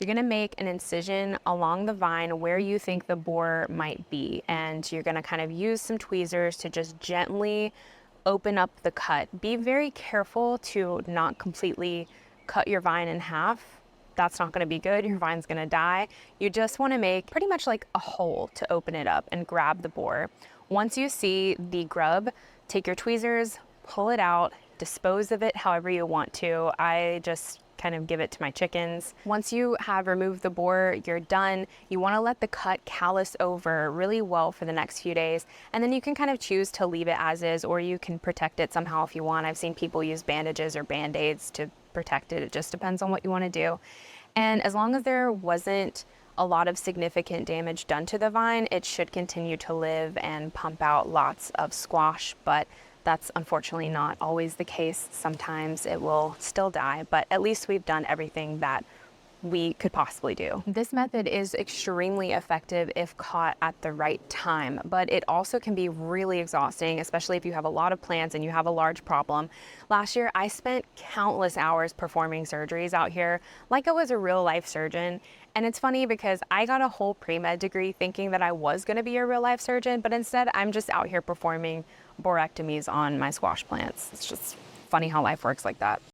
You're gonna make an incision along the vine where you think the borer might be, and you're gonna kind of use some tweezers to just gently open up the cut. Be very careful to not completely cut your vine in half. That's not gonna be good, your vine's gonna die. You just wanna make pretty much like a hole to open it up and grab the borer. Once you see the grub, take your tweezers, pull it out, dispose of it however you want to. I just kind of give it to my chickens. Once you have removed the borer, you're done. You want to let the cut callus over really well for the next few days, and then you can kind of choose to leave it as is, or you can protect it somehow if you want. I've seen people use bandages or band-aids to protect it. It just depends on what you want to do. And as long as there wasn't a lot of significant damage done to the vine, it should continue to live and pump out lots of squash, but that's unfortunately not always the case. Sometimes it will still die, but at least we've done everything that we could possibly do. This method is extremely effective if caught at the right time, but it also can be really exhausting, especially if you have a lot of plants and you have a large problem. Last year, I spent countless hours performing surgeries out here like I was a real life surgeon. And it's funny because I got a whole pre-med degree thinking that I was gonna be a real life surgeon, but instead I'm just out here performing borectomies on my squash plants. It's just funny how life works like that.